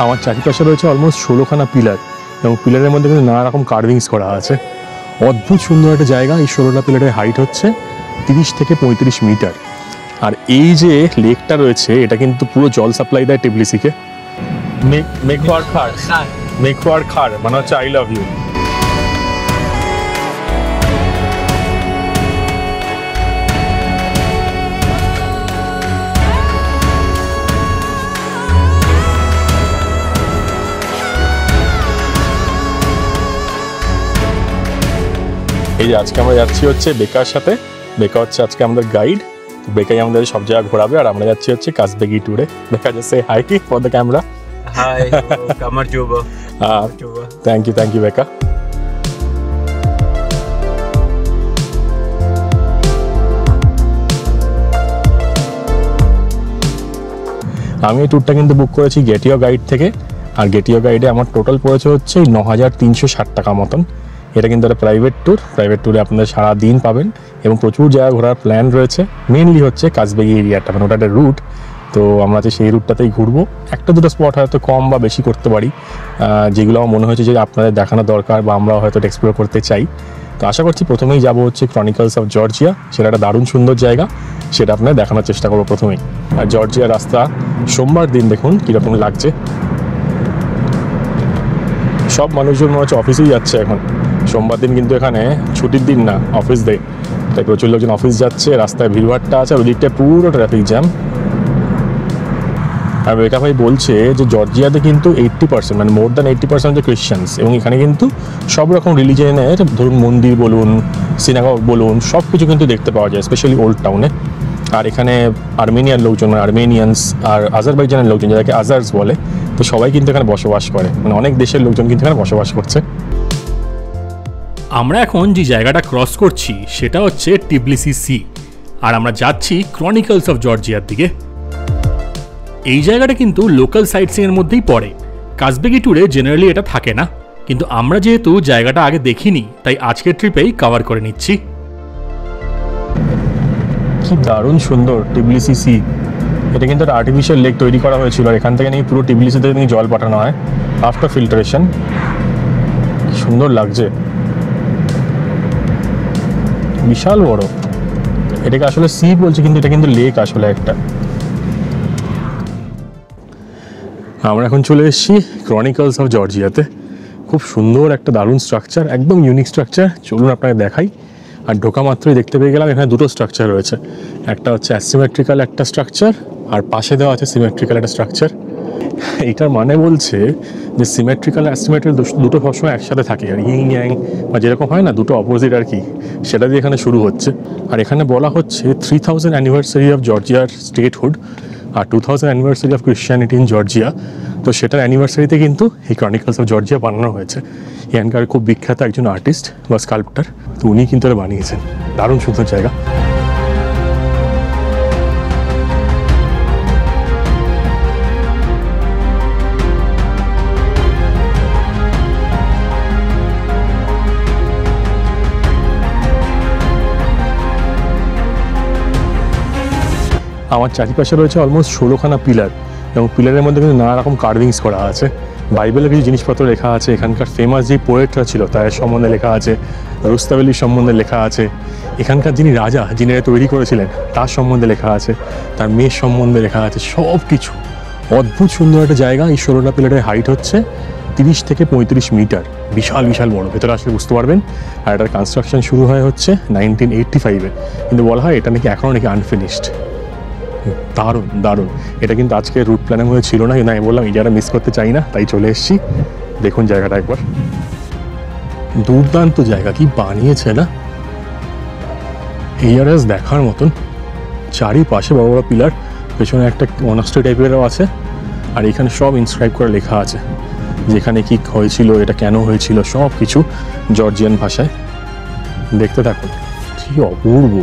আমার চারিপাশে রয়েছে অলমোস্ট 16খানা পিলার এবং পিলারের মধ্যে কিন্তু নানা রকম কার্ভিংস করা আছে। অদ্ভুত সুন্দর একটা জায়গা। এই 16টা পিলারের হাইট হচ্ছে 30 থেকে 35 মিটার। আর এই যে লেকটা রয়েছে এটা কিন্তু পুরো জল সাপ্লাই দেয় টিবলিসিকে। মেঘওয়ার খার মানে হচ্ছে আই লাভ ইউ। এই যে আজকে আমরা যাচ্ছি হচ্ছে বেকার সাথে। বেকা হচ্ছে আজকে আমাদের গাইড। বেকাই আমাদের সব জায়গা ঘোরাবে আর আমরা যাচ্ছি হচ্ছে কাজবেগি ট্যুরে। Beka just say hi for the camera. Hi, কামারজুবা। Thank you Beka. আমি এই ট্যুরটা কিন্তু বুক করেছি গেটিও গাইড থেকে। আর গেটিও গাইডে আমার টোটাল পড়েছে হচ্ছে 9360 টাকা মতন। এটা কিন্তু একটা প্রাইভেট ট্যুরে আপনাদের সারা দিন পাবেন এবং প্রচুর জায়গা ঘোরার প্ল্যান রয়েছে। মেনলি হচ্ছে কাজবেগি এরিয়াটা, মানে ওটা একটা রুট। তো আমরা সেই রুটটাতেই ঘুরবো। একটা দুটো স্পট হয়তো কম বা বেশি করতে পারি, যেগুলো আমার মনে হয়েছে যে আপনাদের দেখানো দরকার বা আমরা হয়তো এক্সপ্লোর করতে চাই। তো আশা করছি প্রথমেই যাবো হচ্ছে ক্রনিকলস অফ জর্জিয়া। সেটা একটা দারুণ সুন্দর জায়গা, সেটা আপনাদের দেখানোর চেষ্টা করবো প্রথমেই। আর জর্জিয়ার রাস্তা সোমবার দিন দেখুন কীরকম লাগছে। সব মানুষজন মনে হচ্ছে অফিসেই যাচ্ছে এখন। সোমবার দিন কিন্তু এখানে ছুটির দিন না, অফিস ডে। তাই প্রচুর লোকজন অফিস যাচ্ছে, রাস্তায় ভিড়ভাট্টা আছে, আর ওদিকটায় পুরো ট্রাফিক জ্যাম। আর বেকা ভাই বলছে যে জর্জিয়াতে কিন্তু 80% মানে মোর দ্যান 80% হচ্ছে ক্রিশ্চিয়ানস এবং এখানে কিন্তু সব রকম রিলিজিয়নের ধরুন মন্দির বলুন, সিনাগগ বলুন, সব কিছু কিন্তু দেখতে পাওয়া যায়, স্পেশালি ওল্ড টাউনে। আর এখানে আর্মেনিয়ার লোকজন, মানে আর্মেনিয়ানস আর আজারবাইজানের লোকজন, যাদেরকে আজার্স বলে, তো সবাই কিন্তু এখানে বসবাস করে। মানে অনেক দেশের লোকজন কিন্তু এখানে বসবাস করছে। আমরা এখন যে জায়গাটা ক্রস করছি সেটা হচ্ছে টিবলিসি সি, আর আমরা যাচ্ছি ক্রনিকলস অফ জর্জিয়ার দিকে। এই জায়গাটা কিন্তু লোকাল সাইট সিইংয়ের মধ্যেই পড়ে। কাজবেগি ট্যুরে জেনারেলি এটা থাকে না, কিন্তু আমরা যেহেতু জায়গাটা আগে দেখিনি তাই আজকের ট্রিপেই কভার করে নিচ্ছি। কি দারুণ সুন্দর টিবলিসি সি। এটা কিন্তু একটা আর্টিফিশিয়াল লেক তৈরি করা হয়েছিল, আর এখান থেকে নিয়ে পুরো টিবলিসিতে নিয়ে জল পাঠানো হয় আফটার ফিল্টারেশন। সুন্দর লাগছে, বিশাল বড়। এটাকে আসলে সি বলছে কিন্তু এটা কিন্তু লেক আসলে একটা। আমরা এখন চলে এসেছি ক্রনিকলস অফ জর্জিয়াতে। খুব সুন্দর একটা দারুণ স্ট্রাকচার, একদম ইউনিক স্ট্রাকচার। চলুন আপনাকে দেখাই। আর ঢোকা মাত্রই দেখতে পেয়ে গেলাম এখানে দুটো স্ট্রাকচার রয়েছে। একটা হচ্ছে অ্যাসিমেট্রিক্যাল একটা স্ট্রাকচার, আর পাশে দেওয়া আছে সিমেট্রিক্যাল একটা স্ট্রাকচার। এইটার মানে বলছে যে সিমেট্রিক্যাল অ্যাসিমেট্রিক্যাল দুটো সবসময় একসাথে থাকে, আর ইং ইয়াং বা যেরকম হয় না দুটো অপোজিট আর কি, সেটা দিয়ে এখানে শুরু হচ্ছে। আর এখানে বলা হচ্ছে 3000 অ্যানিভার্সারি অফ জর্জিয়ার স্টেটহুড আর 2000 anniversary of Christianity in Georgia. তো সেটার অ্যানিভার্সারিতে কিন্তু এই ক্রনিকলস অফ জর্জিয়া বানানো হয়েছে। এখানকার খুব বিখ্যাত একজন আর্টিস্ট বা স্কাল্পটার, তো উনি কিন্তু এটা বানিয়েছেন। দারুণ সুন্দর জায়গা। আমার চারিপাশে রয়েছে অলমোস্ট 16খানা পিলার এবং পিলারের মধ্যে কিন্তু নানা রকম কার্ভিংস করা আছে। বাইবেলের কিছু জিনিসপত্র লেখা আছে, এখানকার ফেমাস যে পোয়েটরা ছিল তাদের সম্বন্ধে লেখা আছে, রুস্তাভেলির সম্বন্ধে লেখা আছে, এখানকার যিনি রাজা যিনি এটা তৈরি করেছিলেন তার সম্বন্ধে লেখা আছে, তার মেয়ের সম্বন্ধে লেখা আছে, সব কিছু। অদ্ভুত সুন্দর একটা জায়গা। এই 16টা পিলারের হাইট হচ্ছে 30 থেকে 35 মিটার। বিশাল বিশাল বড়, ভেতরে আসলে বুঝতে পারবেন। আর এটার কনস্ট্রাকশন শুরু হয় হচ্ছে 1985-এ, কিন্তু বলা হয় এটা নাকি এখনও নাকি আনফিনিশড। দারুণ দারুণ। এটা কিন্তু আজকে রুট প্ল্যানিং হয়ে ছিল না, কিন্তু আমি বললাম এই জায়গাটা মিস করতে চাই না, তাই চলে এসেছি। দেখুন জায়গাটা একবার, দুর্দান্ত জায়গা। কি বানিয়েছে না, এই জায়গাটা দেখার মতন। চারিপাশে বড় বড় পিলার, পেছনে একটা মনাস্ট্রি টাইপেরও আছে। আর এখানে সব ইনস্ক্রাইব করে লেখা আছে যেখানে কি হয়েছিল, এটা কেন হয়েছিল, সব কিছু জর্জিয়ান ভাষায়। দেখতে থাকুন, কি অপূর্ব,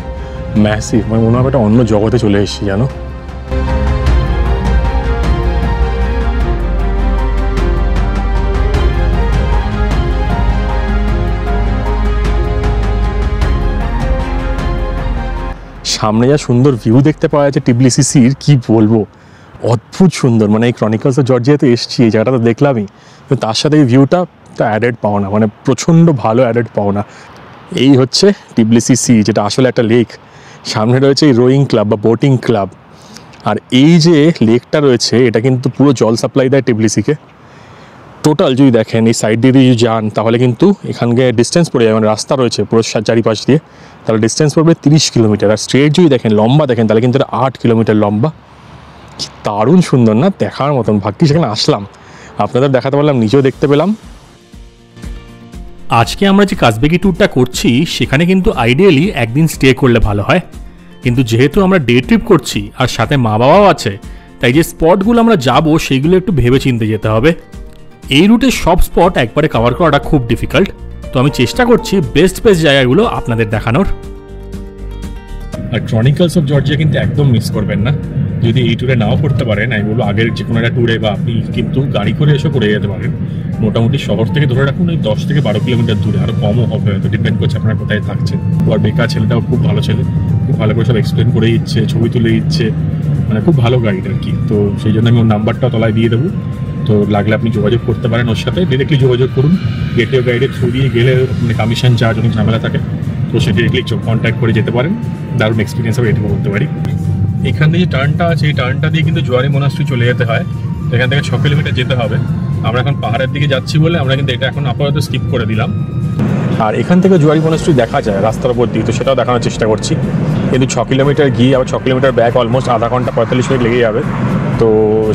ম্যাসিভ। মানে মনে হয় একটা অন্য জগতে চলে এসেছি জানো। সামনে যা সুন্দর ভিউ দেখতে পাওয়া যাচ্ছে টিবলিসি সির, কি বলবো। অদ্ভুত সুন্দর, মানে এই ক্রনিকলস অফ জর্জিয়াতে এসেছি, এই জায়গাটা তো দেখলামই, তো তার সাথে এই ভিউটা তো অ্যাডেড পাওনা, মানে প্রচণ্ড ভালো অ্যাডেড পাওনা। এই হচ্ছে টিবলিসি সি, যেটা আসলে একটা লেক। সামনে রয়েছে এই রোয়িং ক্লাব বা বোটিং ক্লাব। আর এই যে লেকটা রয়েছে এটা কিন্তু পুরো জল সাপ্লাই দেয় টিবলিসিকে। টোটাল যদি দেখেন এই সাইড দিয়ে যদি যান তাহলে কিন্তু এখানকে ডিস্টেন্স পড়ে যাবে, মানে রাস্তা রয়েছে পুরো চারিপাশ দিয়ে, তাহলে ডিস্টেন্স পড়বে 30 কিলোমিটার। আর স্ট্রেট যদি দেখেন লম্বা দেখেন তাহলে কিন্তু এটা 8 কিলোমিটার লম্বা। কি দারুণ সুন্দর না, দেখার মতন। ভাগ্যি সেখানে আসলাম, আপনাদের দেখাতে পারলাম, নিজেও দেখতে পেলাম। আজকে আমরা যে কাজবেগি ট্যুরটা করছি সেখানে কিন্তু আইডিয়ালি একদিন স্টে করলে ভালো হয়, কিন্তু যেহেতু আমরা ডে ট্রিপ করছি আর সাথে মা বাবাও আছে, তাই যে স্পটগুলো আমরা যাব সেইগুলো একটু ভেবে চিন্তে যেতে হবে। এই রুটের সব স্পট একবারে কভার করাটা খুব ডিফিকাল্ট, তো আমি চেষ্টা করছি বেস্ট জায়গাগুলো আপনাদের দেখানোর। আর ক্রনিকলস অফ জর্জিয়া কিন্তু একদম মিস করবেন না। যদি এই ট্যুরে নাও করতে পারেন, আমি বলবো আগের যে কোনো একটা ট্যুরে বা আপনি কিন্তু গাড়ি করে এসে করে যেতে পারেন। মোটামুটি শহর থেকে ধরে রাখুন ওই 10 থেকে 12 কিলোমিটার দূরে, আরও কমও হবে হয়তো, ডিপেন্ড করছে আপনারা কোথায় থাকছেন। আর বেকার ছেলেটাও খুব ভালো ছেলে, খুব ভালো করে সব এক্সপ্লেন করে দিচ্ছে, ছবি তুলে দিচ্ছে, মানে খুব ভালো গাইড আর কি। তো সেই জন্য আমি ওর নাম্বারটা তলায় দিয়ে দেবো, তো লাগলে আপনি যোগাযোগ করতে পারেন ওর সাথে, ডিরেক্টলি যোগাযোগ করুন। গেটওয়ে গাইডের থ্রু দিয়ে গেলে মানে কমিশন চার্জ অনেক ঝামেলা থাকে, তো সে ডিরেক্টলি কন্ট্যাক্ট করে যেতে পারেন। দারুণ এক্সপিরিয়েন্স হবে এটুকু বলতে পারি। এখান থেকে যে টার্নটা আছে এই টার্নটা দিয়ে কিন্তু জোয়ারি মোনাস্ট্রি চলে যেতে হয়, তো এখান থেকে 6 কিলোমিটার যেতে হবে। আমরা এখন পাহাড়ের দিকে যাচ্ছি বলে আমরা কিন্তু এটা এখন আপাতত স্কিপ করে দিলাম। আর এখান থেকে জোয়ারি মোনাস্ট্রি দেখা যায় রাস্তার উপর দিয়ে, তো সেটাও দেখানোর চেষ্টা করছি। কিন্তু 6 কিলোমিটার গিয়ে আবার 6 কিলোমিটার ব্যাক অলমোস্ট আধা ঘন্টা 45 মিনিট লেগে যাবে, তো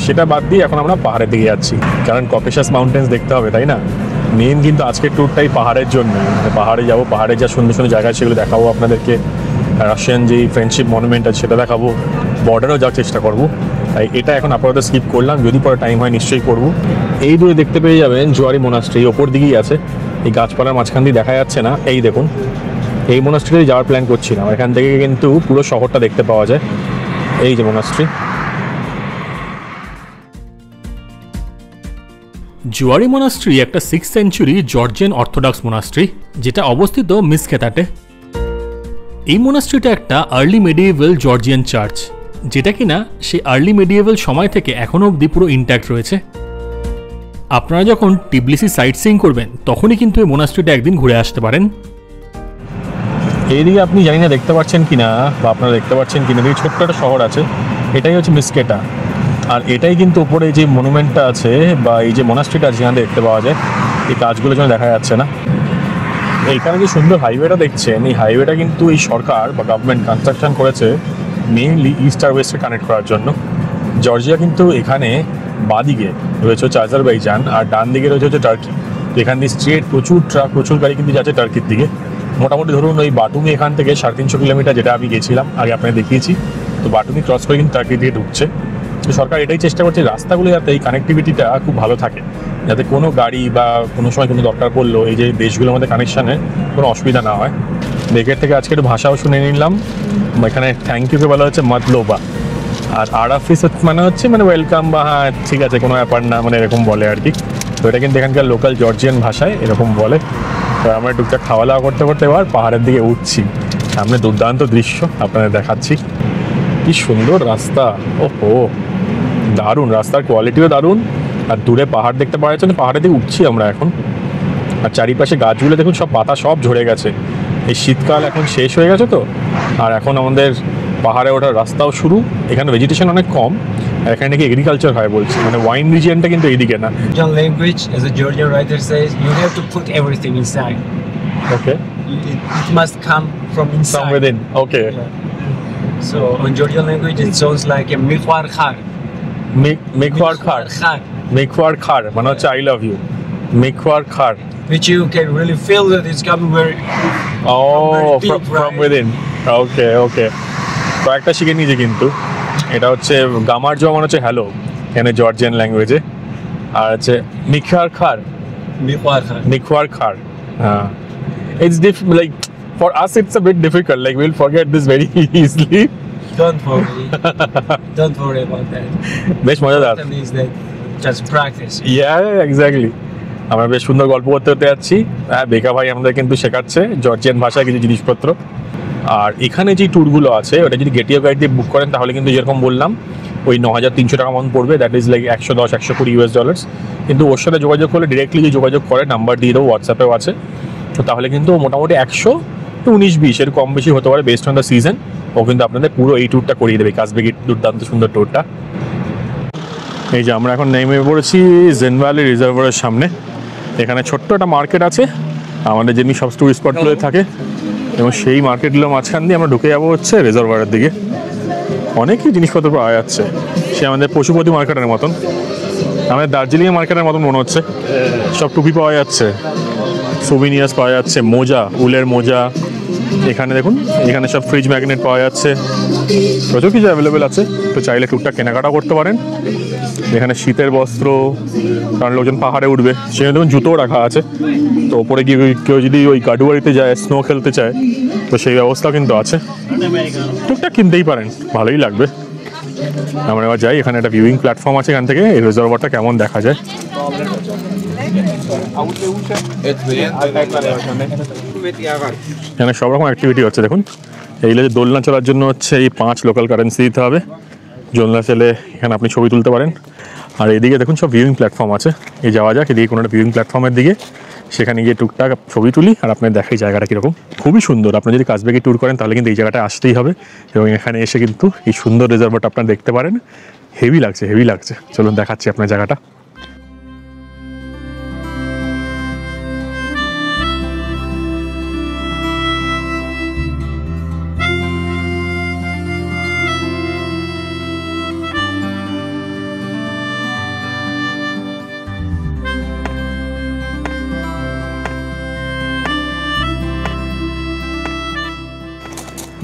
সেটা বাদ দিয়ে এখন আমরা পাহাড়ের দিকে যাচ্ছি, কারণ ককেশাস মাউন্টেন্স দেখতে হবে, তাই না? মেন কিন্তু আজকের ট্যুরটাই পাহাড়ের জন্য, পাহাড়ে যাবো, পাহাড়ে যা সুন্দর সুন্দর জায়গা সেগুলো দেখাবো আপনাদেরকে। রাশিয়ান যে ফ্রেন্ডশিপ মনুমেন্ট আছে সেটা দেখাবো, বর্ডারেও যাওয়ার চেষ্টা করবো। তাই এটা এখন আপাতত স্কিপ করলাম, যদি পরে টাইম হয় নিশ্চয়ই করবো। এই দূরে দেখতে পেয়ে যাবেন জোয়ারি মোনাস্ট্রি, ওপর দিকেই আছে, এই গাছপালার মাঝখান দিয়ে দেখা যাচ্ছে না। এই দেখুন, এই মোনাস্ট্রিতে যাওয়ার প্ল্যান করছিলাম, এখান থেকে কিন্তু পুরো শহরটা দেখতে পাওয়া যায়। এই যে মোনাস্ট্রি, জোয়ারি মোনাস্ট্রি একটা 6th century Georgian orthodox monastery, যেটা অবস্থিত মিসকেতাটে। এই মোনাস্ট্রিটা একটা আর্লি মেডিয়েভাল জর্জিয়ান চার্চ, যেটা কিনা সেই আর্লি মেডিয়েভাল সময় থেকে এখনও অবধি পুরো ইন্ট্যাক্ট রয়েছে। আপনারা যখন টিবলিসি সাইট সিইং করবেন তখনই কিন্তু এই মোনাস্ট্রিটা একদিন ঘুরে আসতে পারেন। এইদিকে আপনি জানি না দেখতে পাচ্ছেন কিনা বা আপনারা দেখতে পাচ্ছেন কিনা, এই ছোট্ট একটা শহর আছে, এটাই হচ্ছে মিসকেটা। আর এটাই কিন্তু উপরে যে মনুমেন্টটা আছে বা এই যে মোনাস্ট্রিটা আছে যেখানে দেখতে পাওয়া যায়, এই কাজগুলোর জন্য দেখা যাচ্ছে না। এইখানে যে সুন্দর হাইওয়েটা দেখছেন, এই হাইওয়েটা কিন্তু এই সরকার বা গভর্নমেন্ট কনস্ট্রাকশন করেছে মেইনলি ইস্ট আর ওয়েস্টে কানেক্ট করার জন্য। জর্জিয়া কিন্তু এখানে বাদিকে রয়েছে হচ্ছে আজারবাইজান আর ডান দিকে রয়েছে হচ্ছে টার্কি। তো এখান দিয়ে স্ট্রেট প্রচুর ট্রাক, প্রচুর গাড়ি কিন্তু যাচ্ছে টার্কির দিকে। মোটামুটি ধরুন ওই বাটুমি এখান থেকে 350 কিলোমিটার, যেটা আমি গেছিলাম আগে আপনাকে দেখিয়েছি, তো বাটুমি ক্রস করে কিন্তু টার্কির দিকে ঢুকছে। তো সরকার এটাই চেষ্টা করছে রাস্তাগুলো যাতে এই কানেক্টিভিটিটা খুব ভালো থাকে, যাতে কোনো গাড়ি বা কোনো সময় কোনো দরকার পড়লো এই যে দেশগুলোর মধ্যে কানেকশানে কোনো অসুবিধা না হয়। লেকের থেকে আজকে একটু ভাষাও শুনে নিলাম, এখানে থ্যাংক ইউকে বলা হচ্ছে মতলোবা, আর আরাফিস মানে হচ্ছে মানে ওয়েলকাম বা হ্যাঁ ঠিক আছে কোনো ব্যাপার না, মানে এরকম বলে আর কি। তো এটা কিন্তু এখানকার লোকাল জর্জিয়ান ভাষায় এরকম বলে। তো আমরা টুকটাক খাওয়া দাওয়া করতে করতে এবার পাহাড়ের দিকে উঠছি, সামনে দুর্দান্ত দৃশ্য আপনাদের দেখাচ্ছি। কি সুন্দর রাস্তা, ওহো দারুণ, রাস্তার কোয়ালিটিও দারুণ। আর দূরে পাহাড় দেখতে পাওয়া যাচ্ছে, পাহাড়ের দিকে উঠছি আমরা এখন। আর চারিপাশে গাছগুলো দেখুন, সব পাতা সব ঝরে গেছে, এই শীতকাল এখন শেষ হয়ে গেছে তো। আর এখন আমাদের পাহাড়ে ওঠার রাস্তাও শুরু। এখানে ভেজিটেশন অনেক কম, এখানে নাকি এগ্রিকালচার হয় বলছে, মানে ওয়াইন রিজিয়নটা কিন্তু এইদিকে না। Georgian language, as a Georgian writer says, you have to put everything inside. Okay, It must come from inside. from within. Okay. Yeah. So on Georgian language, it sounds like a mikhwar khar. মেঘওয়ার খার, মেঘওয়ার খার মানে হচ্ছে I love you, মেঘওয়ার খার, which you can really feel that it's coming very from within. ওকে ওকে, কয়েকটা শিখে নিয়েছি কিন্তু। এটা হচ্ছে গামার জোয়া মানে হচ্ছে হ্যালো এখানে জর্জিয়ান ল্যাঙ্গুয়েজে, আর হচ্ছে মিখওয়ার খার, মিখওয়ার খার। হ্যাঁ, it's like for us it's a bit difficult, like we'll forget this very easily. Don't worry about that. বেশ মজাদার। Is that just practice? Yeah, exactly. আমরা বেশ সুন্দর গল্প করতে করতে যাচ্ছি। হ্যাঁ, বেকা ভাই আমাদের কিন্তু শেখাচ্ছে জর্জিয়ান ভাষায় কিছু জিনিসপত্র। আর এখানে যে ট্যুরগুলো আছে ওটা যদি গেটিও গাইড দিয়ে বুক করেন তাহলে কিন্তু যেরকম বললাম ওই 9,300 টাকা মতন পড়বে, দ্যাট ইজ লাইক $110-120। কিন্তু ওর সাথে যোগাযোগ করলে ডিরেক্টলি যে যোগাযোগ করে, নাম্বার দিয়ে দেবো, হোয়াটসঅ্যাপেও আছে, তো তাহলে কিন্তু মোটামুটি 100-19-20 এর কম বেশি হতে পারে বেস্ট অন দ্য সিজন। ও কিন্তু আপনাদের পুরো এই ট্যুরটা করিয়ে দেবে, কাজবেগির দুর্দান্ত সুন্দর ট্যুরটা। এই যে আমরা এখন নেমে পড়েছি জেন ভ্যালি রিজার্ভারের সামনে। এখানে ছোট্ট একটা মার্কেট আছে আমাদের যেমনি সব টুরিস্ট স্পটগুলোতে থাকে, এবং সেই মার্কেটগুলোর মাঝখান দিয়ে আমরা ঢুকে যাবো হচ্ছে রিজার্ভারের দিকে। অনেকই জিনিসপত্র পাওয়া যাচ্ছে, সে আমাদের পশুপতি মার্কেটের মতন, আমাদের দার্জিলিং মার্কেটের মতন মনে হচ্ছে। সব টুপি পাওয়া যাচ্ছে, সুভিনিয়ার্স পাওয়া যাচ্ছে, মোজা, উলের মোজা। এখানে দেখুন, এখানে সব ফ্রিজ ম্যাগনেট পাওয়া যাচ্ছে, প্রচুর কিছু অ্যাভেলেবেল আছে। তো চাইলে টুকটাক কেনাকাটা করতে পারেন। এখানে শীতের বস্ত্র, কারণ লোকজন পাহাড়ে উঠবে, সেখানে দেখুন জুতোও রাখা আছে। তো ওপরে গিয়ে কেউ যদি ওই গাডুয়ারিতে যায়, স্নো খেলতে চায়, তো সেই ব্যবস্থা কিন্তু আছে। টুকটাক কিনতেই পারেন, ভালোই লাগবে। আমরা এবার যাই, এখানে একটা ভিউইং প্ল্যাটফর্ম আছে, এখান থেকে এই রিজার্ভারটা কেমন দেখা যায়। এখানে সব রকম অ্যাক্টিভিটি হচ্ছে দেখুন। এইগুলো যে দোলনা চলার জন্য হচ্ছে এই 5 লোকাল কারেন্সি দিতে হবে। দোলনা চলে এখানে আপনি ছবি তুলতে পারেন। আর এদিকে দেখুন সব ভিউইং প্ল্যাটফর্ম আছে। এই যাওয়া যাক এদিকে কোনো একটা ভিউইং প্ল্যাটফর্মের দিকে, সেখানে গিয়ে টুকটাক ছবি তুলি আর আপনার দেখাই জায়গাটা কীরকম। খুবই সুন্দর। আপনি যদি কাজবেগে ট্যুর করেন তাহলে কিন্তু এই জায়গাটা আসতেই হবে, এবং এখানে এসে কিন্তু এই সুন্দর রিজার্ভারটা আপনারা দেখতে পারেন। হেভি লাগছে, হেভি লাগছে। চলুন দেখাচ্ছি আপনার জায়গাটা।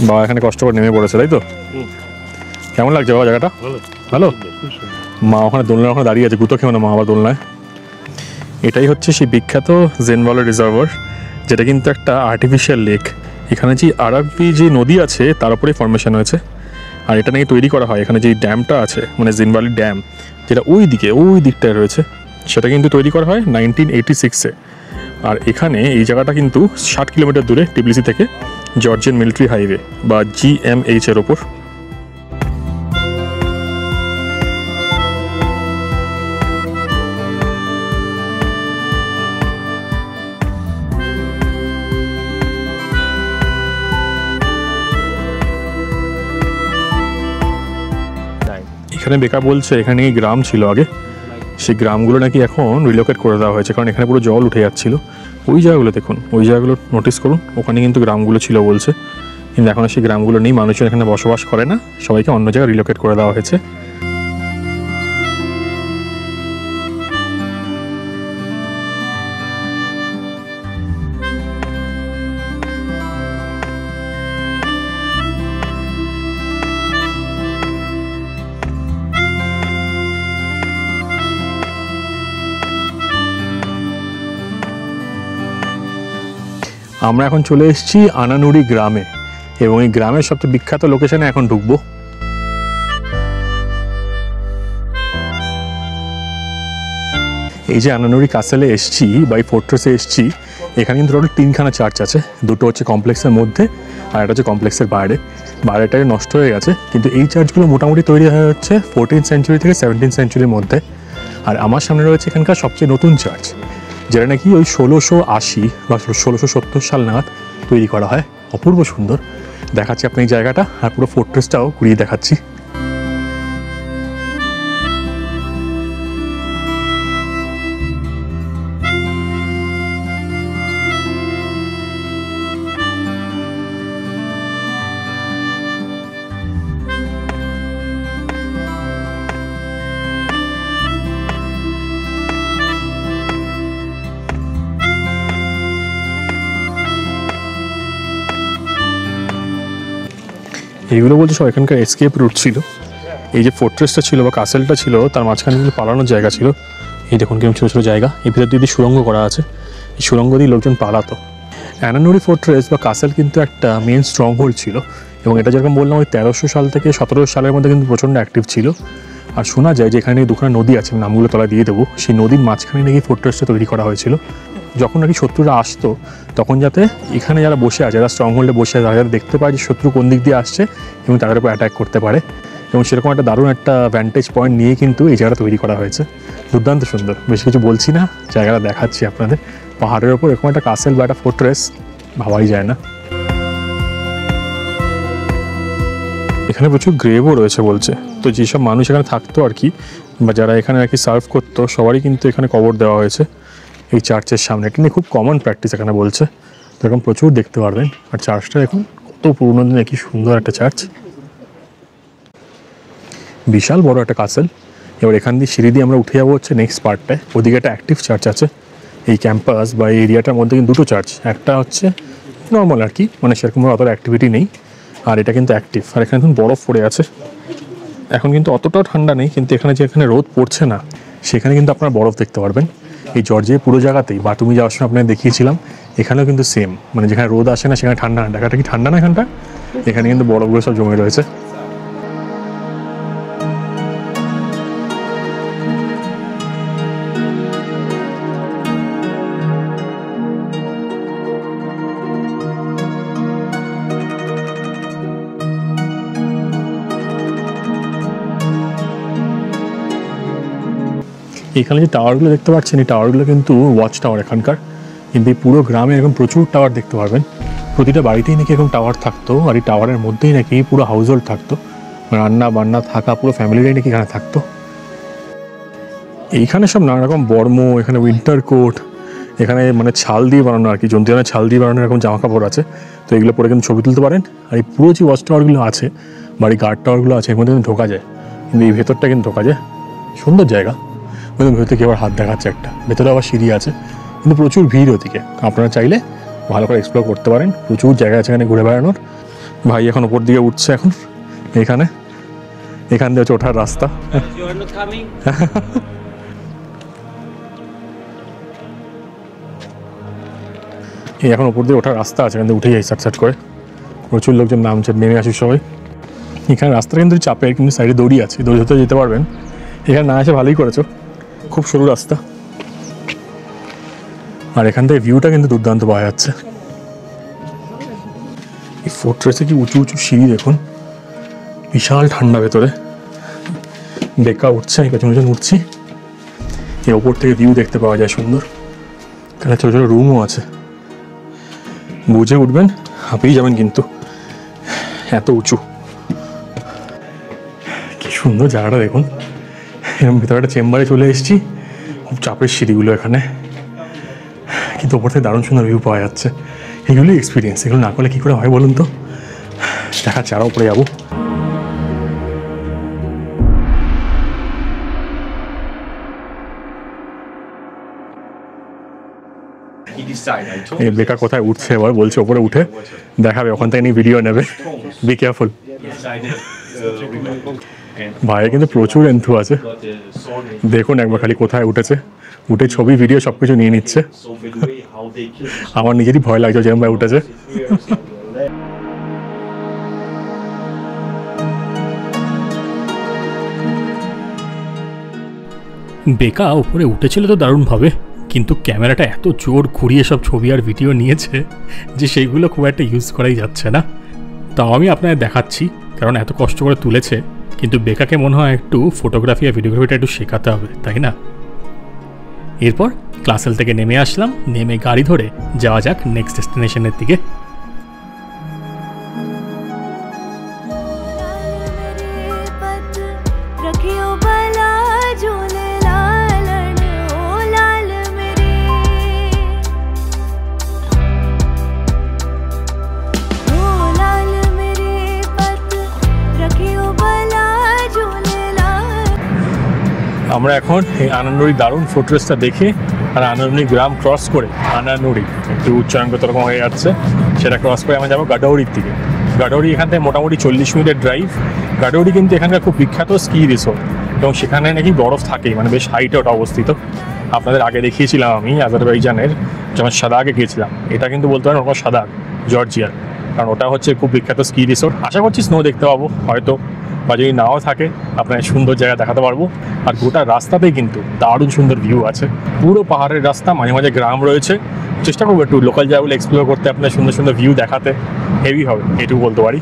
বাবা এখানে কষ্ট করে নেমে পড়েছে, তাই তো? কেমন লাগছে বাবা জায়গাটা? ভালো। মা ওখানে দোলনায় ওখানে দাঁড়িয়ে আছে, গুতো খেও না মা আবার দোলনায়। এটাই হচ্ছে সেই বিখ্যাত জেন ভ্যালি রিজার্ভার, যেটা কিন্তু একটা আর্টিফিশিয়াল লেক। এখানে যে আরাবি যে নদী আছে তার উপরেই ফর্মেশন হয়েছে, আর এটা নাকি তৈরি করা হয়। এখানে যে ড্যামটা আছে, মানে জেন ভ্যালি ড্যাম, যেটা ওই দিকটায় রয়েছে, সেটা কিন্তু তৈরি করা হয় 1986-এ। আর এখানে এই জায়গাটা কিন্তু 60 কিলোমিটার দূরে টিবলিসি থেকে জর্জিয়ান মিলিটারি হাইওয়ে বা GMH এর ওপর। এখানে বেকার বলছে এখানে গ্রাম ছিল আগে, সেই গ্রামগুলো নাকি এখন রিলোকেট করে দেওয়া হয়েছে, কারণ এখানে পুরো জল উঠে যাচ্ছিল। ওই জায়গাগুলো দেখুন, ওই জায়গাগুলো নোটিস করুন, ওখানে কিন্তু গ্রামগুলো ছিল বলছে, কিন্তু এখন সেই গ্রামগুলো নেই, মানুষজন এখানে বসবাস করে না, সবাইকে অন্য জায়গায় রিলোকেট করে দেওয়া হয়েছে। আমরা এখন চলে এসেছি আনানুরি গ্রামে, এবং এই গ্রামের সবচেয়ে বিখ্যাত লোকেশনে এখন ঢুকবো। এই যে আনানুরি কাসেলে এসছি বা এই ফোর্ট্রেসে এসছি, এখানে কিন্তু টোটাল 3খানা চার্চ আছে। দুটো হচ্ছে কমপ্লেক্সের মধ্যে, আর একটা হচ্ছে কমপ্লেক্সের বাইরে। বাইরেটাই নষ্ট হয়ে গেছে, কিন্তু এই চার্চগুলো মোটামুটি তৈরি হয়ে হচ্ছে 14th সেঞ্চুরি থেকে 17th সেঞ্চুরির মধ্যে। আর আমার সামনে রয়েছে এখানকার সবচেয়ে নতুন চার্চ, যেটা নাকি ওই 1680 বা 1670 সাল নাগাদ তৈরি করা হয়। অপূর্ব সুন্দর। দেখাচ্ছি আপনি এই জায়গাটা, আর পুরো ফোর্ট্রেসটাও ঘুরিয়ে দেখাচ্ছি। এইগুলো বলছে সব এখানকার এসকেপ রুট ছিল। এই যে ফোর্ট্রেসটা ছিল বা কাসেলটা ছিল, তার মাঝখানে কিন্তু পালানোর জায়গা ছিল। এই দেখুন কিরকম ছোটো ছোটো জায়গা, এই ভিতর দিয়ে সুড়ঙ্গ করা আছে, এই সুড়ঙ্গ দিয়ে লোকজন পালাতো। আনানুরি ফোর্ট্রেস বা কাসেল কিন্তু একটা মেন স্ট্রং হোল্ড ছিল, এবং এটা যেরকম বললাম ওই 1300 সাল থেকে 1700 সালের মধ্যে কিন্তু প্রচণ্ড অ্যাক্টিভ ছিল। আর শোনা যায় যে এখানে দুখানা নদী আছে, নামগুলো তলা দিয়ে দেবো, সেই নদীর মাঝখানে নাকি ফোর্ট্রেসটা তৈরি করা হয়েছিল। যখন নাকি শত্রুরা আসতো, তখন যাতে এখানে যারা বসে আছে, যারা স্ট্রং হোল্ডে বসে আছে, তারা যাতে দেখতে পায় যে শত্রু কোন দিক দিয়ে আসছে এবং তাদের উপর অ্যাটাক করতে পারে। এবং সেরকম একটা দারুণ একটা ভ্যান্টেজ পয়েন্ট নিয়ে কিন্তু এই জায়গাটা তৈরি করা হয়েছে। দুর্দান্ত সুন্দর, বেশি কিছু বলছি না, জায়গাটা দেখাচ্ছি আপনাদের। পাহাড়ের ওপর এরকম একটা কাসেল বা একটা ফোর্ট্রেস ভাবাই যায় না। এখানে প্রচুর গ্রেভও রয়েছে বলছে, তো যেসব মানুষ এখানে থাকতো আর কি, বা যারা এখানে আর কি সার্ভ করতো, সবারই কিন্তু এখানে কবর দেওয়া হয়েছে এই চার্চের সামনে। এটা নিয়ে খুব কমন প্র্যাকটিস এখানে বলছে, তো এরকম প্রচুর দেখতে পারবেন। আর চার্চটা এখন কত পুরোনো দিনের কি সুন্দর একটা চার্চ, বিশাল বড় একটা কাসেল। এবার এখান দিয়ে সিঁড়ি দিয়ে আমরা উঠে যাবো হচ্ছে নেক্সট পার্টটায়। ওদিকে একটা অ্যাক্টিভ চার্চ আছে। এই ক্যাম্পাস বা এই এরিয়াটার মধ্যে কিন্তু দুটো চার্চ, একটা হচ্ছে নর্মাল আর কি, মানে সেরকমভাবে অতটা অ্যাক্টিভিটি নেই, আর এটা কিন্তু অ্যাক্টিভ। আর এখানে এখন বরফ পড়ে আছে, এখন কিন্তু অতটাও ঠান্ডা নেই, কিন্তু এখানে যেখানে রোদ পড়ছে না সেখানে কিন্তু আপনারা বরফ দেখতে পারবেন। এই জর্জিয়ার পুরো জায়গাতেই বাতুমি যাওয়ার সময় আপনাদের দেখিয়েছিলাম, এখানেও কিন্তু সেম, মানে যেখানে রোদ আসে না সেখানে ঠান্ডা। ঢাকাটা কি ঠান্ডা না এখানটা? এখানে কিন্তু বরফগুলো সব জমে রয়েছে। এখানে যে টাওয়ারগুলো দেখতে পাচ্ছেন, এই টাওয়ারগুলো কিন্তু ওয়াচ টাওয়ার এখানকার। কিন্তু এই পুরো গ্রামে এরকম প্রচুর টাওয়ার দেখতে পারবেন। প্রতিটা বাড়িতেই নাকি এরকম টাওয়ার থাকতো, আর এই টাওয়ারের মধ্যেই নাকি পুরো হাউস হোল্ড থাকতো, রান্না বান্না থাকা পুরো ফ্যামিলিটাই নাকি এখানে থাকতো। এইখানে সব নানা রকম বর্ম, এখানে উইন্টার কোট, এখানে মানে ছাল দিয়ে বানানো আর কি, জন্তুজানের ছাল দিয়ে বানানো এরকম জামা কাপড় আছে। তো এগুলো পরে কিন্তু ছবি তুলতে পারেন। আর এই পুরো যে ওয়াচ টাওয়ারগুলো আছে, বাড়ি গার্ড টাওয়ারগুলো আছে, এর মধ্যে কিন্তু ঢোকা যায়, কিন্তু এই ভেতরটা কিন্তু ঢোকা যায়। সুন্দর জায়গা। ভেতরে কি আবার হাত দেখাচ্ছে একটা, ভেতরে আবার সিঁড়ি আছে, কিন্তু প্রচুর ভিড় ওদিকে। আপনারা চাইলে ভালো করে এক্সপ্লোর করতে পারেন, প্রচুর জায়গা আছে এখানে ঘুরে বেড়ানোর। ভাই এখন ওপর দিকে উঠছে, এখন এখান দিয়ে হচ্ছে ওঠার রাস্তা। এই এখন ওপর দিয়ে ওঠার রাস্তা আছে, এখান থেকে উঠে যাই সাট করে। প্রচুর লোকজন নামছে, নেমে আসি সবাই। এখানে রাস্তাটা কিন্তু চাপের, কিন্তু সাইডে দড়ি আছে, দড়ি ধরতে যেতে পারবেন। এখানে না এসে ভালোই করেছো, খুব সরু রাস্তা। আর এখান থেকে ভিউটা কিন্তু দুর্দান্ত পাওয়া যাচ্ছে। এই ফোর্ট্রেসে কি উঁচু উঁচু সিঁড়ি দেখুন, বিশাল ঠান্ডা ভেতরে। বেকা উঠছে, আমি পেছন পেছন উঠছি। এই ওপর থেকে ভিউ দেখতে পাওয়া যায় সুন্দর। এখানে ছোটো ছোটো রুমও আছে, বুঝে উঠবেন, হাঁপিয়ে যাবেন কিন্তু, এত উঁচু। কি সুন্দর জায়গাটা দেখুন। এরকম ভিতরে একটা চেম্বারে চলে এসেছি, খুব চাপের সিঁড়িগুলো এখানে, কিন্তু ওপর থেকে দারুণ সুন্দর ভিউ পাওয়া যাচ্ছে। এগুলোই এক্সপিরিয়েন্স, এগুলো না করলে কী করে হয় বলুন তো। দেখাচ্ছে, আরও উপরে যাবো। এই বেকার কোথায় উঠছে এবার, বলছে ওপরে উঠে দেখাবে, ওখান থেকে নিয়ে ভিডিও নেবে। Be careful. ভাইয়ের কিন্তু প্রচুর এন্থু আছে, দেখুন একবার খালি কোথায় উঠেছে, উঠে ছবি ভিডিও সব কিছু নিয়ে নিচ্ছে। আমার নিজেরই ভয় লাগছে যেরকম ভাই উঠেছে। বেকা উপরে উঠেছিল তো দারুণভাবে, কিন্তু ক্যামেরাটা এত জোর ঘুরিয়ে সব ছবি আর ভিডিও নিয়েছে যে সেইগুলো খুব একটা ইউজ করাই যাচ্ছে না। তাও আমি আপনাদের দেখাচ্ছি, কারণ এত কষ্ট করে তুলেছে। কিন্তু বেকাকে মনে হয় একটু ফটোগ্রাফি আর ভিডিওগ্রাফিটা একটু শেখাতে হবে, তাই না? এরপর ক্লাসেল থেকে নেমে আসলাম, নেমে গাড়ি ধরে যাওয়া যাক নেক্সট ডেস্টিনেশনের দিকে। আমরা এখন এই আনানুরি দারুণ ফোর্ট্রেসটা দেখে আর আনানুরি গ্রাম ক্রস করে, আনানুরি একটু উচ্চারণগত রকম হয়ে যাচ্ছে, সেটা ক্রস করে আমরা যাবো গাডৌরির দিকে। গাডৌরি এখান থেকে মোটামুটি 40 মিনিটের ড্রাইভ। গাডৌরি কিন্তু এখানকার খুব বিখ্যাত স্কি রিসোর্ট, এবং সেখানে নাকি বরফ থাকেই, মানে বেশ হাইটে ওটা অবস্থিত। আপনাদের আগে দেখিয়েছিলাম আমি আজারবাইজানের, যখন সাদাগে গিয়েছিলাম। এটা কিন্তু বলতে পারেন ওরকম সাদাগ জর্জিয়ার, কারণ ওটা হচ্ছে খুব বিখ্যাত স্কি রিসোর্ট। আশা করছি স্নো দেখতে পাবো হয়তো, বা যদি নাও থাকে আপনার সুন্দর জায়গা দেখাতে পারবো। আর গোটা রাস্তাতেই কিন্তু দারুণ সুন্দর ভিউ আছে, পুরো পাহাড়ের রাস্তা, মাঝে মাঝে গ্রাম রয়েছে। চেষ্টা করবো একটু লোকাল জায়গাগুলো এক্সপ্লোর করতে, আপনার সুন্দর সুন্দর ভিউ দেখাতে, হেভি হবে এটুকু বলতে পারি।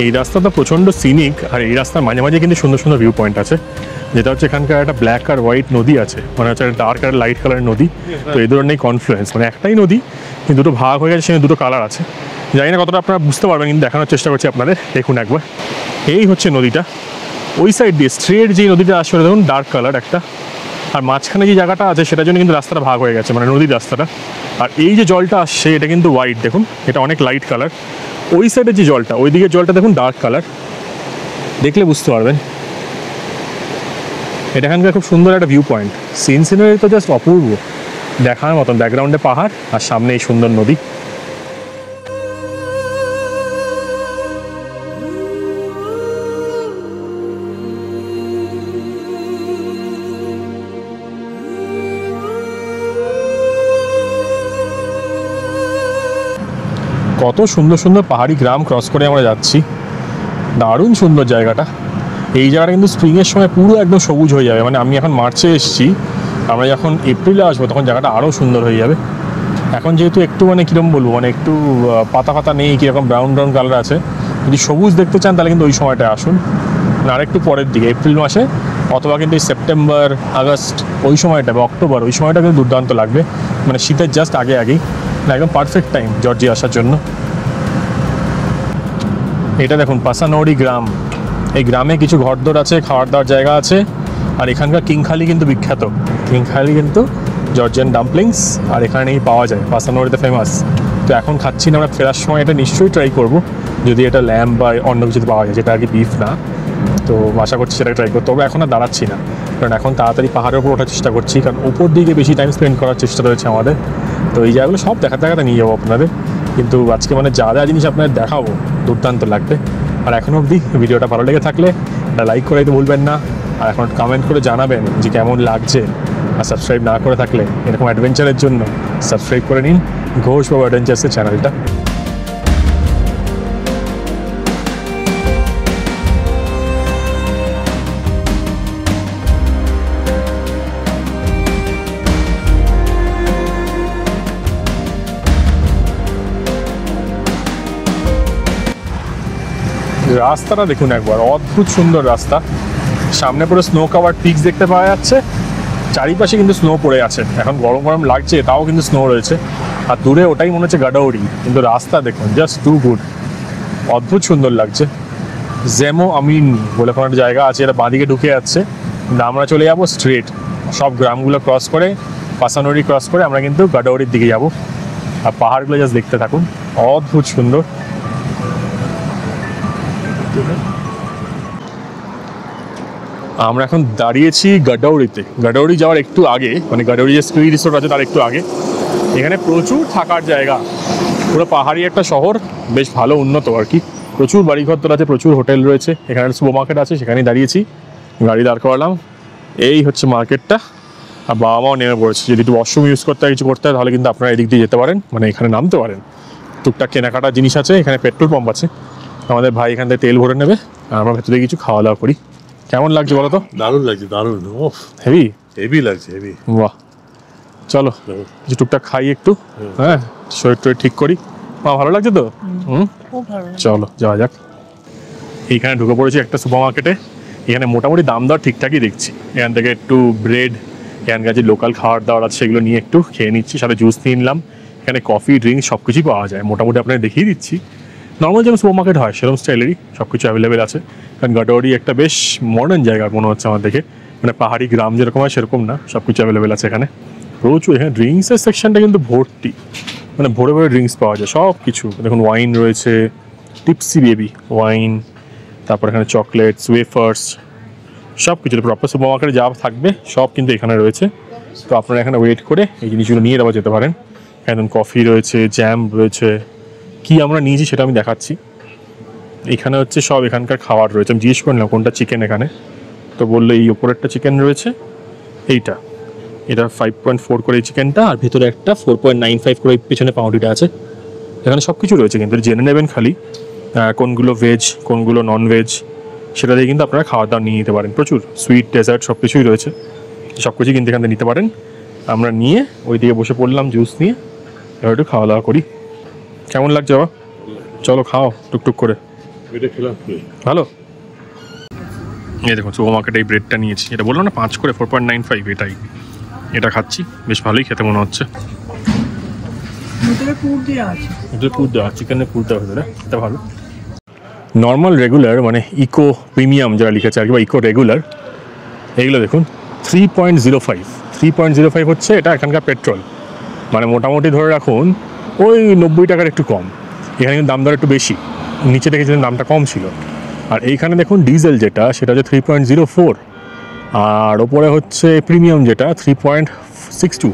এই রাস্তাটা প্রচণ্ড সিনিক, আর এই রাস্তার মাঝে মাঝে কিন্তু সুন্দর সুন্দর ভিউ পয়েন্ট আছে, যেটা হচ্ছে এখানকার একটা ব্ল্যাক আর হোয়াইট নদী আছে, মানে হচ্ছে ডার্ক আর লাইট কালারের নদী। তো এই ধরনের কনফ্লুয়েন্স, মানে একটাই নদী কিন্তু দুটো ভাগ হয়ে গেছে, সেখানে দুটো কালার আছে। জানি না কতটা আপনারা বুঝতে পারবেন, কিন্তু দেখানোর চেষ্টা করছি আপনাদের। দেখুন একবার, এই হচ্ছে নদীটা, ওই সাইড দিয়ে স্ট্রেট যে নদীটা আসলে দেখুন ডার্ক কালার একটা, আর মাঝখানে যে জায়গাটা আছে সেটার জন্য কিন্তু রাস্তাটা ভাগ হয়ে গেছে, মানে নদীর রাস্তাটা। আর এই যে জলটা আসছে এটা কিন্তু হোয়াইট, দেখুন এটা অনেক লাইট কালার। ওই সাইডের যে জলটা, ওই দিকের জলটা দেখুন ডার্ক কালার, দেখলে বুঝতে পারবেন। এটা এখানকার খুব সুন্দর একটা ভিউ পয়েন্ট, সিনারি তো জাস্ট অপূর্ব, দেখার মতন। ব্যাকগ্রাউন্ডে পাহাড় আর সামনে এই সুন্দর নদী। কত সুন্দর সুন্দর পাহাড়ি গ্রাম ক্রস করে আমরা যাচ্ছি, দারুণ সুন্দর জায়গাটা। এই জায়গাটা কিন্তু স্প্রিংয়ের সময় পুরো একদম সবুজ হয়ে যাবে, মানে আমি এখন মার্চে এসেছি, আমরা যখন এপ্রিলে আসবো তখন জায়গাটা আরও সুন্দর হয়ে যাবে। এখন যেহেতু একটু মানে কীরকম বলবো, মানে একটু পাতা পাতা নেই, কীরকম ব্রাউন ব্রাউন কালার আছে। যদি সবুজ দেখতে চান তাহলে কিন্তু ওই সময়টা আসুন, না আরেকটু পরের দিকে এপ্রিল মাসে, অথবা কিন্তু এই সেপ্টেম্বর আগস্ট ওই সময়টা বা অক্টোবর ওই সময়টা কিন্তু দুর্দান্ত লাগবে, মানে শীতের জাস্ট আগেই না, একদম পারফেক্ট টাইম জর্জিয়া আসার জন্য। এটা দেখুন পাসানৌরি গ্রাম, এই গ্রামে কিছু ঘরদোর আছে, খাওয়ার দাওয়ার জায়গা আছে, আর এখানকার কিংখালি কিন্তু বিখ্যাত। কিংখালি কিন্তু জর্জিয়ান ডাম্পলিংস, আর এখানেই পাওয়া যায়, পাসানৌরিতে ফেমাস। তো এখন খাচ্ছি না, আমরা ফেরার সময় এটা নিশ্চয়ই ট্রাই করব, যদি এটা ল্যাম্প বা অন্য কিছুতে পাওয়া যায়, যেটা আর কি বিফ না। তো আশা করছি সেটা ট্রাই করতে হবে। এখন আর দাঁড়াচ্ছি না, কারণ এখন তাড়াতাড়ি পাহাড়ের উপর ওঠার চেষ্টা করছি, কারণ উপর দিকে বেশি টাইম স্পেন্ড করার চেষ্টা রয়েছে আমাদের। তো এই জায়গাগুলো সব দেখাতে নিয়ে যাবো আপনাদের, কিন্তু আজকে মানে যা যা জিনিস আপনাদের দেখাবো দুর্দান্ত লাগবে। আর এখনও অবধি ভিডিওটা ভালো লেগে থাকলে একটা লাইক করে দিতে ভুলবেন না, আর এখন কমেন্ট করে জানাবেন যে কেমন লাগছে। আর সাবস্ক্রাইব না করে থাকলে এরকম অ্যাডভেঞ্চারের জন্য সাবস্ক্রাইব করে নিন ঘোষ বাবু অ্যাডভেঞ্চার্সের চ্যানেলটা। রাস্তাটা দেখুন একবার, অদ্ভুত সুন্দর রাস্তা। সামনে পুরো স্নো কাভার্ড পিকস দেখতে পাওয়া যাচ্ছে, চারিপাশে কিন্তু স্নো পড়ে আছে। এখন গরম গরম লাগছে, তাও কিন্তু স্নো রয়েছে। আর দূরে ওটাই মনে হচ্ছে গাডাউরি, কিন্তু রাস্তা দেখুন জাস্ট টু গুড, অদ্ভুত সুন্দর লাগছে। জেমো আমিন বলে কোনো একটা জায়গা আছে, এটা বাঁদিকে ঢুকে যাচ্ছে, কিন্তু আমরা চলে যাবো স্ট্রেট সব গ্রামগুলো ক্রস করে, পাসানৌরি ক্রস করে আমরা কিন্তু গাডাউরির দিকে যাব। আর পাহাড়গুলো জাস্ট দেখতে থাকুন, অদ্ভুত সুন্দর। আমরা এখন দাঁড়িয়েছি গাডাউরিতে। গাডাউরি যাওয়ার একটু আগে, মানে গাডাউরি যে স্কি রিসোর্ট আছে তার একটু আগে, এখানে প্রচুর থাকার জায়গা, পুরো পাহাড়ি একটা শহর, বেশ ভালো উন্নত আর কি। প্রচুর বাড়িঘর আছে, প্রচুর হোটেল রয়েছে, এখানে সুপার মার্কেট আছে, সেখানেই দাঁড়িয়েছি, গাড়ি দাঁড় করালাম। এই হচ্ছে মার্কেটটা। আর বাবা মাও নেমে পড়েছে, যদি একটু ওয়াশরুম ইউজ করতে হয়, কিছু করতে হয়, তাহলে কিন্তু আপনারা এদিক দিয়ে যেতে পারেন, মানে এখানে নামতে পারেন। টুকটাক কেনাকাটার জিনিস আছে, এখানে পেট্রোল পাম্প আছে, আমাদের ভাই এখান থেকে তেল ভরে নেবে, আর আমরা ভেতরে কিছু খাওয়া দাওয়া করি। কেমন লাগছে বলো তো? দারুণ লাগছে, দারুণ। ও হেভি হেভি লাগছে, হেভি। বাহ, চলো কিছু টুকটাক খাই একটু, হ্যাঁ শরীর টরীর ঠিক করি। মা ভালো লাগছে তো? চলো যাওয়া যাক। এইখানে ঢুকে পড়েছি একটা সুপার মার্কেটে, এখানে মোটামুটি দাম দর ঠিকঠাকই দেখছি। এখান থেকে একটু ব্রেড, এখানকার যে লোকাল খাওয়ার দাওয়ার আছে সেগুলো নিয়ে একটু খেয়ে নিচ্ছি, সাথে জুস নিয়ে নিলাম। এখানে কফি ড্রিঙ্কস সব কিছুই পাওয়া যায়, মোটামুটি আপনাকে দেখিয়ে দিচ্ছি। নর্মাল যেমন সুপার মার্কেট হয় সেরকম স্টাইলেরই সব কিছু অ্যাভেলেবেল আছে। কারণ গাডাউরি একটা বেশ মডার্ন জায়গা মনে হচ্ছে আমার দেখে, মানে পাহাড়ি গ্রাম যেরকম হয় সেরকম না, সব কিছু অ্যাভেলেবেল আছে এখানে প্রচুর। এখানে ড্রিঙ্কসের সেকশনটা কিন্তু ভর্তি, মানে ভরে ভরে ড্রিঙ্কস পাওয়া যায় সব কিছু। দেখুন ওয়াইন রয়েছে, টিপসি বেবি ওয়াইন, তারপর এখানে চকলেটস, ওয়েফার্স, সব কিছু প্রপার সুপার মার্কেটে যা থাকবে সব কিন্তু এখানে রয়েছে। তো আপনারা এখানে ওয়েট করে এই জিনিসগুলো নিয়ে দেওয়া যেতে পারেন। এখানে কফি রয়েছে, জ্যাম রয়েছে, কি আমরা নিয়েছি সেটা আমি দেখাচ্ছি। এখানে হচ্ছে সব এখানকার খাবার রয়েছে। আমি জিজ্ঞেস করলাম কোনটা চিকেন এখানে, তো বললো এই ওপরেরটা চিকেন রয়েছে, এটা 5.4 করে এই চিকেনটা, আর ভেতরে একটা 4.95 করে পেছনে পাউরুটিটা আছে। এখানে সব কিছু রয়েছে, কিন্তু জেনে নেবেন খালি কোনগুলো ভেজ কোনগুলো নন ভেজ, সেটা দিয়ে কিন্তু আপনারা খাওয়া দাওয়া নিয়ে নিতে পারেন। প্রচুর সুইট ডেজার্ট সব কিছুই রয়েছে, সব কিছুই কিন্তু এখান থেকে নিতে পারেন। আমরা নিয়ে ওই দিকে বসে পড়লাম জুস নিয়ে, এবার একটু খাওয়া দাওয়া করি। কেমন লাগছে বাবা? চলো খাও টুকটুক করে। এটা খেলাম ভালো। এই দেখুন সুপার মার্কেটে এই ব্রেডটা নিয়েছি, এটা বললাম না 5 করে 4.95, এটাই এটা খাচ্ছি, বেশ ভালোই খেতে মনে হচ্ছে। পুর দেওয়া, চিকেনের পুর দেওয়া ভেতরে, এটা ভালো। নর্মাল রেগুলার মানে ইকো প্রিমিয়াম যারা লিখেছে আর কি, বা ইকো রেগুলার, এইগুলো দেখুন 3.05 হচ্ছে এটা এখানকার পেট্রোল, মানে মোটামুটি ধরে রাখুন ওই 90 টাকার একটু কম। এখানে কিন্তু দাম দর একটু বেশি, নিচে দেখেছিলেন দামটা কম ছিল। আর এইখানে দেখুন ডিজেল যেটা সেটা হচ্ছে 3.04, আর ওপরে হচ্ছে প্রিমিয়াম যেটা 3.62।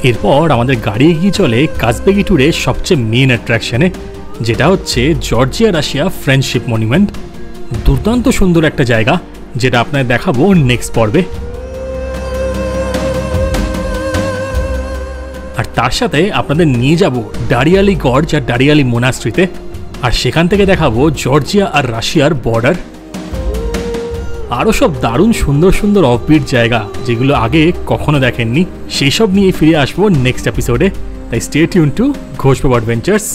এরপর আমাদের গাড়ি এগিয়ে চলে কাজবেগি ট্যুরের সবচেয়ে মেন অ্যাট্রাকশনে, যেটা হচ্ছে জর্জিয়া রাশিয়া ফ্রেন্ডশিপ মনুমেন্ট। দুর্দান্ত সুন্দর একটা জায়গা, যেটা আপনাদের দেখাবো নেক্সট পর্বে। আর তার সাথে আপনাদের নিয়ে যাব ডারিয়ালি গর্জ আর ডারিয়ালি মোনাস্ট্রিতে, আর সেখান থেকে দেখাবো জর্জিয়া আর রাশিয়ার বর্ডার। আরও সব দারুণ সুন্দর সুন্দর অফবিট জায়গা যেগুলো আগে কখনো দেখেননি, সেই সব নিয়ে ফিরে আসবো নেক্সট এপিসোডে। তাই স্টে টিউন টু ঘোষ বাবু অ্যাডভেঞ্চার্স।